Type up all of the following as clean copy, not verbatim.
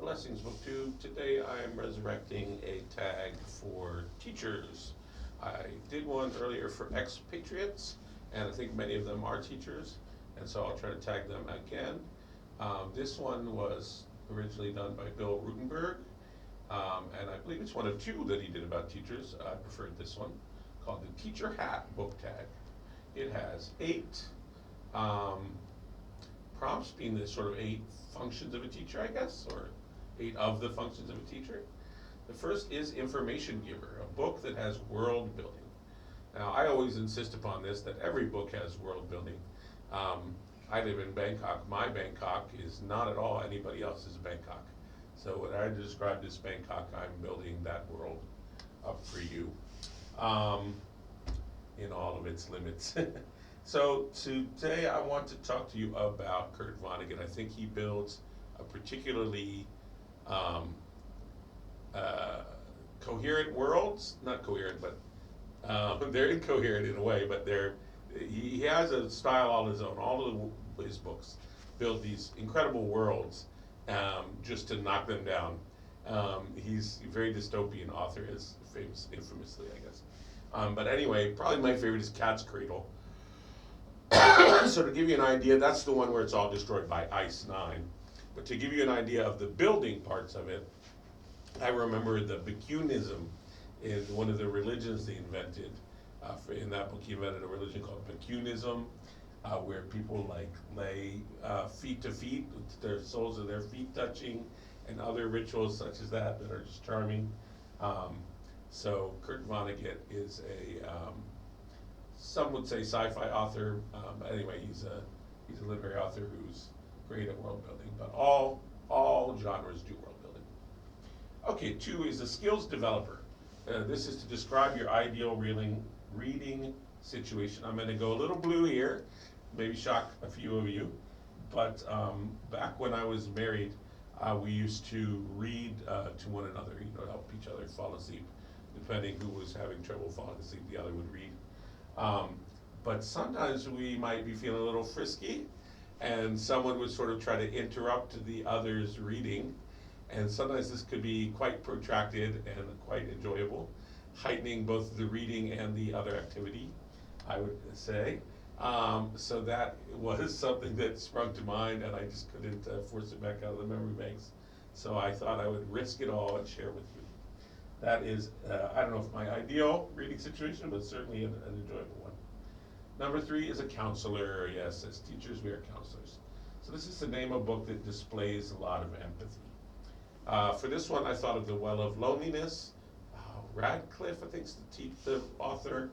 Blessings Book 2. Today I am resurrecting a tag for teachers. I did one earlier for expatriates, and I think many of them are teachers, and so I'll try to tag them again. This one was originally done by Bill Rutenberg, and I believe it's one of two that he did about teachers. I preferred this one, called the Teacher Hat Book Tag. It has 8 prompts, being the sort of 8 functions of a teacher, I guess, or 8 of the functions of a teacher. The first is Information Giver, a book that has world building. Now, I always insist upon this, that every book has world building. I live in Bangkok. My Bangkok is not at all anybody else's Bangkok. So when I describe this Bangkok, I'm building that world up for you in all of its limits. So today I want to talk to you about Kurt Vonnegut. I think he builds a particularly coherent worlds, not coherent, but they're incoherent in a way, but he has a style all his own. All of his books build these incredible worlds just to knock them down. He's a very dystopian author, as infamously, I guess. But anyway, probably my favorite is Cat's Cradle. So to give you an idea, that's the one where it's all destroyed by Ice 9. But to give you an idea of the building parts of it, I remember the Bergsonism in one of the religions they invented. In that book, he invented a religion called Bergsonism, where people lay feet to feet, with their soles of their feet touching, and other rituals such as that are just charming. So Kurt Vonnegut is a some would say sci-fi author, but anyway, he's a literary author who's great at world building. But all genres do world building. Okay, 2 is a skills developer. This is to describe your ideal reading situation. I'm going to go a little blue here, maybe shock a few of you, but back when I was married, we used to read to one another, help each other fall asleep. Depending who was having trouble falling asleep, the other would read. But sometimes we might be feeling a little frisky, and someone would sort of try to interrupt the other's reading, and sometimes this could be quite protracted and quite enjoyable, heightening both the reading and the other activity, I would say. So that was something that sprung to mind, and I just couldn't force it back out of the memory banks. So I thought I would risk it all and share with you. That is, I don't know if my ideal reading situation, but certainly an enjoyable one. Number 3 is a counselor. Yes, as teachers, we are counselors. So this is to name a book that displays a lot of empathy. For this one, I thought of The Well of Loneliness. Radclyff, I think, is the author.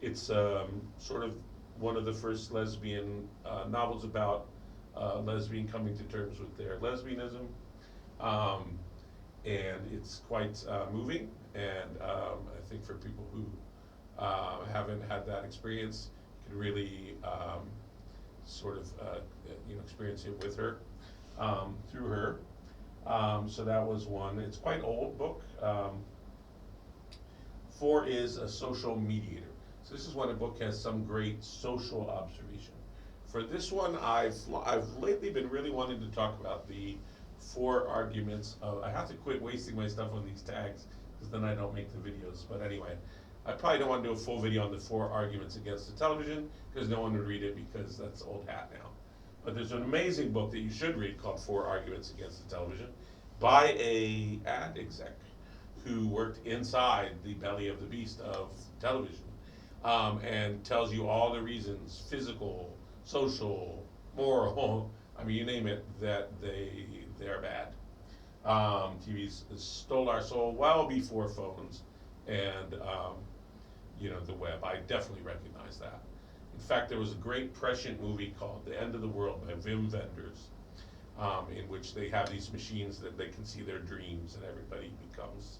It's sort of one of the first lesbian novels about lesbian coming to terms with their lesbianism. And it's quite moving, and I think for people who haven't had that experience, can really sort of experience it with her, through her. So that was one. It's quite an old book. 4 is a social mediator. So this is when a book has some great social observation. For this one, I've lately been really wanting to talk about the 4 arguments of, I have to quit wasting my stuff on these tags, because then I don't make the videos. But anyway, I probably don't want to do a full video on the 4 arguments against the television, because no one would read it, because that's old hat now. But there's an amazing book that you should read called 4 Arguments Against the Television by a ad exec who worked inside the belly of the beast of television, and tells you all the reasons, physical, social, moral, I mean, you name it, that they're bad. TV's stole our soul well before phones and the web. I definitely recognize that. In fact, there was a great prescient movie called The End of the World by Wim Wenders, in which they have these machines that they can see their dreams, and everybody becomes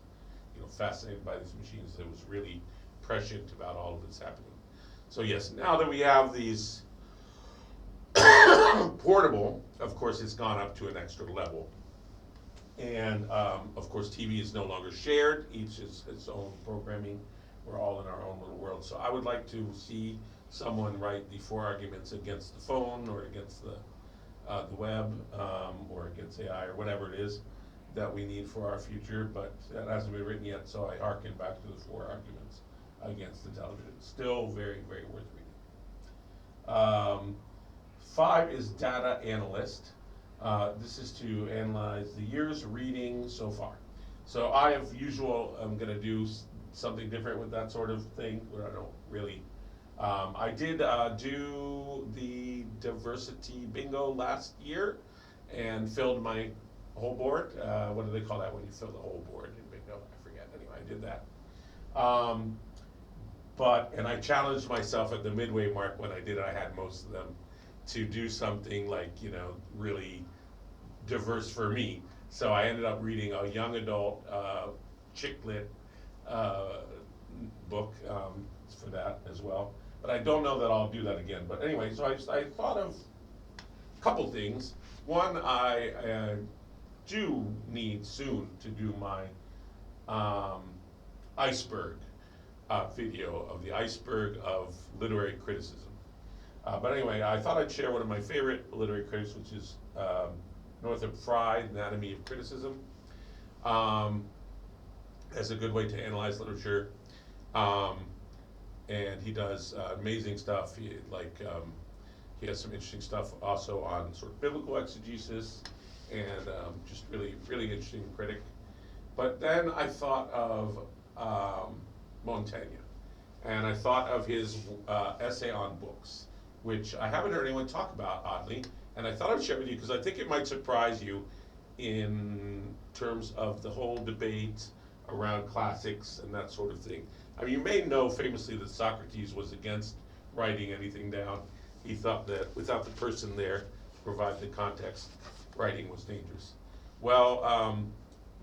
fascinated by these machines. It was really prescient about all of this happening. So yes, now that we have these portable, of course, it's gone up to an extra level. And of course, TV is no longer shared. Each is its own programming. We're all in our own little world. So I would like to see someone write the 4 arguments against the phone, or against the web, or against AI, or whatever it is. that we need for our future, but that hasn't been written yet, so I hearken back to the 4 arguments against intelligence. Still very, very worth reading. 5 is Data Analyst. This is to analyze the year's reading so far. So I, as usual, am going to do something different with that sort of thing, where I don't really. I did do the diversity bingo last year and filled my whole board. What do they call that when you fill the whole board in bingo? I forget. Anyway, I did that. And I challenged myself at the midway mark when I did it. I had most of them to do something like, really diverse for me. So I ended up reading a young adult chick lit book for that as well. But I don't know that I'll do that again. But anyway, so I thought of a couple things. One, I do need soon to do my iceberg video of the iceberg of literary criticism. But anyway, I thought I'd share one of my favorite literary critics, which is Northope Frye, Anatomy of Criticism, as a good way to analyze literature. And he does amazing stuff. He has some interesting stuff also on sort of biblical exegesis, and just really, really interesting critic. But then I thought of Montaigne, and I thought of his essay on books, which I haven't heard anyone talk about, oddly, and I thought I'd share with you because I think it might surprise you in terms of the whole debate around classics and that sort of thing. I mean, you may know famously that Socrates was against writing anything down. He thought that without the person there to provide the context, writing was dangerous. Well,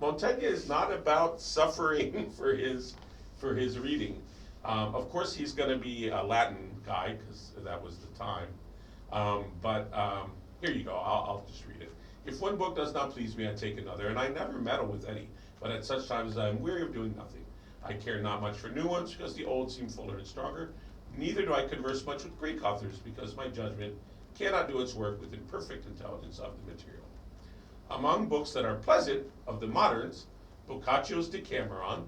Montaigne is not about suffering for his reading. Of course, he's going to be a Latin guy because that was the time. But here you go. I'll just read it. If one book does not please me, I take another, and I never meddle with any. But at such times as I am weary of doing nothing. I care not much for new ones because the old seem fuller and stronger. Neither do I converse much with Greek authors because my judgment cannot do its work with imperfect intelligence of the material. Among books that are pleasant of the moderns, Boccaccio's Decameron,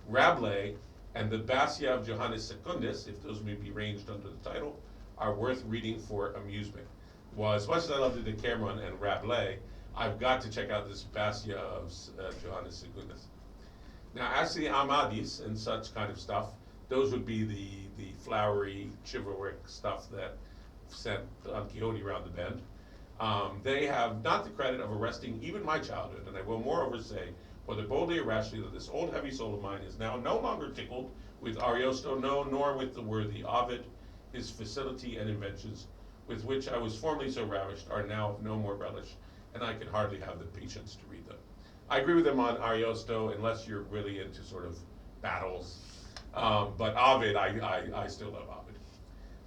Rabelais, and the Basia of Johannes Secundus, if those may be ranged under the title, are worth reading for amusement. Well, as much as I love the Decameron and Rabelais, I've got to check out this Basia of Johannes Secundus. Now, as the Amadis and such kind of stuff, those would be the flowery, chivalric stuff that sent Don Quixote around the bend. They have not the credit of arresting even my childhood, and I will moreover say, whether boldly or rashly, that this old heavy soul of mine is now no longer tickled with Ariosto, no, nor with the worthy Ovid. His facility and inventions, with which I was formerly so ravished, are now of no more relish, and I can hardly have the patience to read them. I agree with them on Ariosto, unless you're really into sort of battles. But Ovid, I still love Ovid.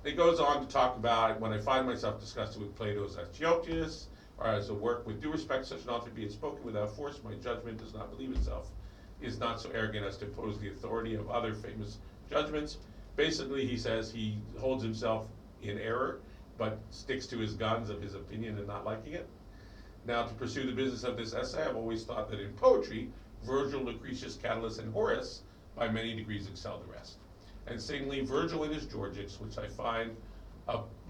It goes on to talk about when I find myself disgusted with Plato's Astyochus, or as a work with due respect, such an author be it spoken without force, my judgment does not believe itself, is not so arrogant as to oppose the authority of other famous judgments. Basically, he says he holds himself in error, but sticks to his guns of his opinion and not liking it. Now, to pursue the business of this essay, I've always thought that in poetry, Virgil, Lucretius, Catullus, and Horace by many degrees excel the rest. And singly, Virgil in his Georgics, which I find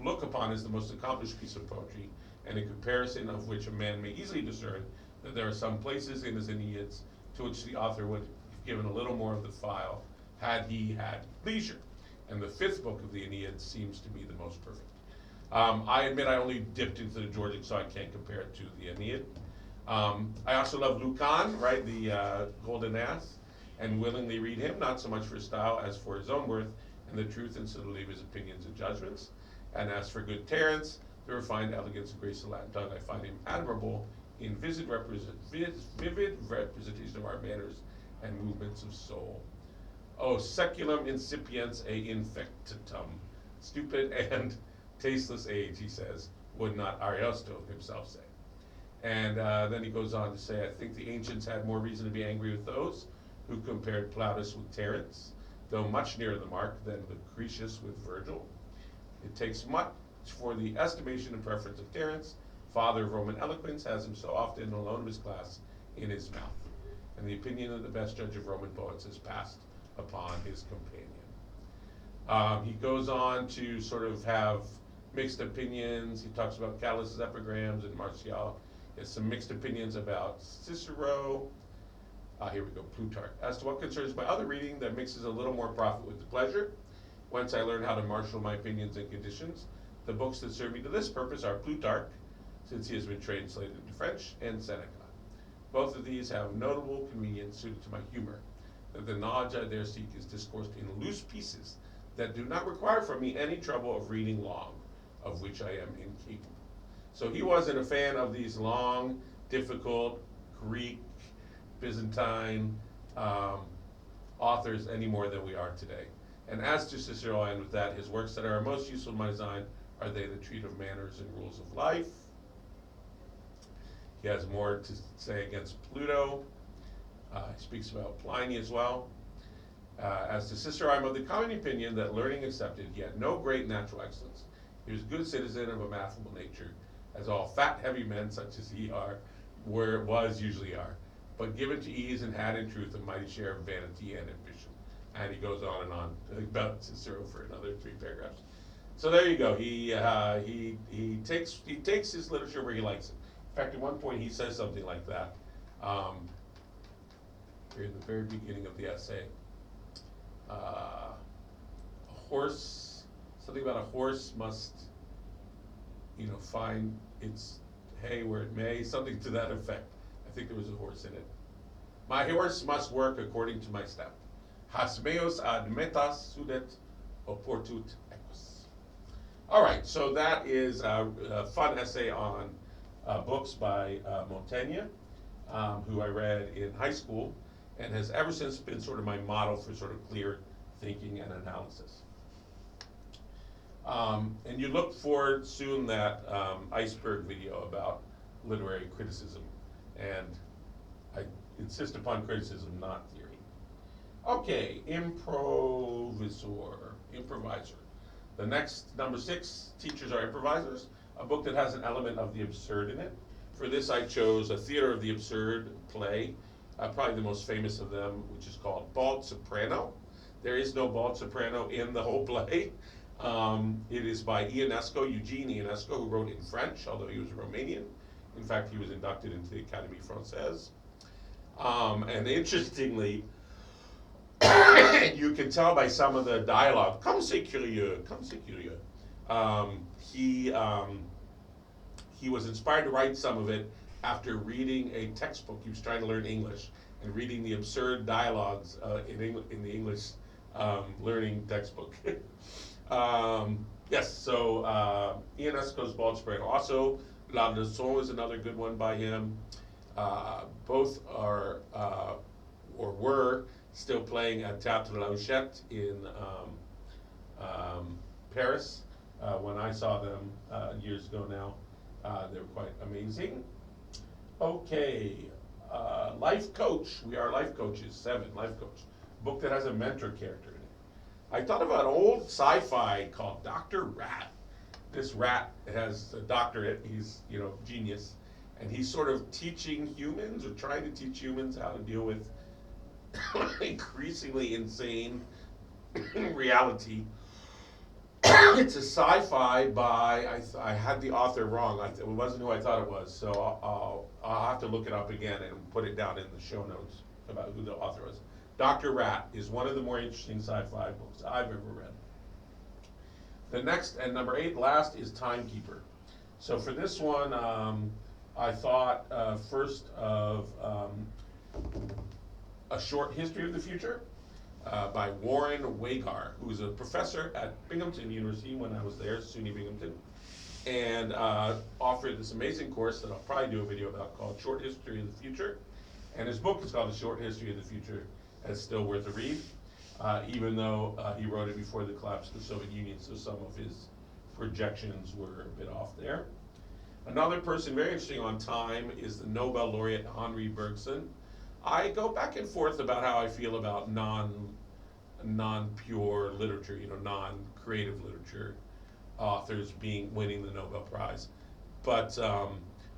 look upon as the most accomplished piece of poetry, and in comparison of which a man may easily discern that there are some places in his Aeneids to which the author would have given a little more of the file had he had leisure. And the 5th book of the Aeneid seems to be the most perfect. I admit I only dipped into the Georgic, so I can't compare it to the Aeneid. I also love Lucan, right, the Golden Ass, and willingly read him, not so much for his style as for his own worth and the truth and subtlety of his opinions and judgments. And as for good Terence, the refined elegance and grace of Latin tongue, I find him admirable in vivid representation of our manners and movements of soul. Oh, seculum incipiens e infectum, stupid and tasteless age, he says, would not Ariosto himself say. And then he goes on to say, I think the ancients had more reason to be angry with those who compared Plautus with Terence, though much nearer the mark than Lucretius with Virgil. It takes much for the estimation and preference of Terence, father of Roman eloquence, has him so often alone of his class in his mouth. And the opinion of the best judge of Roman poets is passed upon his companion. He goes on to sort of have mixed opinions. He talks about Callus's epigrams and Martial. He has some mixed opinions about Cicero. Here we go, Plutarch. As to what concerns my other reading that mixes a little more profit with the pleasure, whence I learned how to marshal my opinions and conditions, the books that serve me to this purpose are Plutarch, since he has been translated into French, and Seneca. Both of these have notable convenience suited to my humor, that the knowledge I there seek is discoursed in loose pieces that do not require from me any trouble of reading long, of which I am incapable. So he wasn't a fan of these long, difficult Greek, Byzantine authors any more than we are today. And as to Cicero, I'll end with that, his works that are most useful in my design are they that treat of manners and rules of life. He has more to say against Pluto. He speaks about Pliny as well. As to Cicero, I'm of the common opinion that learning accepted, he had no great natural excellence. He was a good citizen of a mathematical nature, as all fat, heavy men such as he usually are, but given to ease and had in truth a mighty share of vanity and ambition. And he goes on and on about Cicero for another 3 paragraphs. So there you go. He takes his literature where he likes it. In fact, at one point he says something like that. Here in the very beginning of the essay. Something about a horse must, find its hay where it may, something to that effect. I think there was a horse in it. My horse must work according to my step. Has meos ad metas sudet oportut equus. All right, so that is a fun essay on books by Montaigne, who I read in high school, and has ever since been sort of my model for sort of clear thinking and analysis. And you look for soon that iceberg video about literary criticism, and I insist upon criticism, not theory. Okay, improvisor. The next, number 6, Teachers Are Improvisers, a book that has an element of the absurd in it. For this I chose a Theater of the Absurd play, probably the most famous of them, which is called Bald Soprano. There is no bald soprano in the whole play. It is by Ionesco, Eugene Ionesco, who wrote in French, although he was Romanian. In fact, he was inducted into the Académie Française. And interestingly, you can tell by some of the dialogue, comme c'est curieux. He was inspired to write some of it after reading a textbook. He was trying to learn English and reading the absurd dialogues in the English learning textbook. Yes, so Ionesco's Bald Soprano. Also, La Leçon is another good one by him. Both are, or were, still playing at Théâtre La Huchette in Paris. When I saw them years ago now, they were quite amazing. Okay, Life Coach. We are life coaches. 7, Life Coach. Book that has a mentor character in it. I thought about an old sci-fi called Dr. Rat. This rat has a doctorate. He's, genius. And he's sort of teaching humans, or trying to teach humans, how to deal with increasingly insane reality. It's a sci-fi by, I had the author wrong. It wasn't who I thought it was, so I'll have to look it up again and put it down in the show notes about who the author was. Dr. Rat is one of the more interesting sci-fi books I've ever read. The next, and number 8, last, is Timekeeper. So for this one, I thought first of A Short History of the Future by Warren Wagar, who was a professor at Binghamton University when I was there, SUNY Binghamton, and offered this amazing course that I'll probably do a video about called Short History of the Future. And his book is called A Short History of the Future, and it's still worth a read, even though he wrote it before the collapse of the Soviet Union, so some of his projections were a bit off there. Another person very interesting on time is the Nobel laureate Henri Bergson. I go back and forth about how I feel about non-pure literature, non-creative literature authors winning the Nobel Prize. But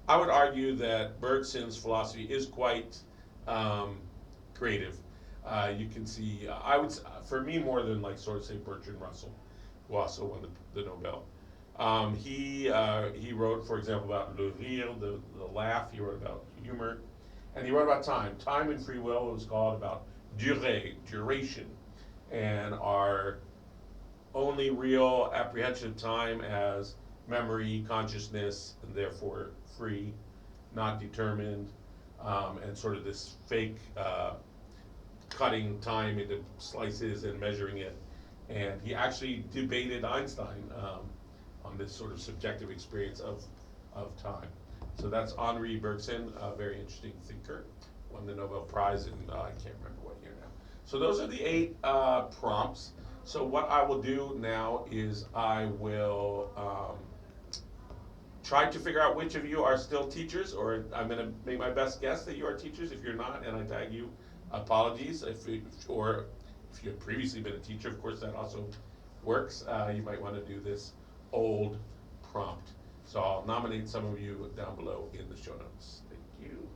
I would argue that Bergson's philosophy is quite creative. You can see, for me, more than like sort of say Bertrand Russell, who also won the Nobel. He wrote, for example, about le rire, the laugh. He wrote about humor, and he wrote about time. Time and free will. It was called about durée, duration, and our only real apprehension of time as memory, consciousness, and therefore free, not determined, and sort of this fake cutting time into slices and measuring it. And he actually debated Einstein on this sort of subjective experience of time. So that's Henri Bergson, a very interesting thinker, won the Nobel Prize in, I can't remember what year now. So those are the 8 prompts. So what I will do now is I will try to figure out which of you are still teachers, or I'm going to make my best guess that you are teachers. If you're not, and I tag you, apologies. Or if you had previously been a teacher, of course, that also works. You might want to do this old prompt. So I'll nominate some of you down below in the show notes. Thank you.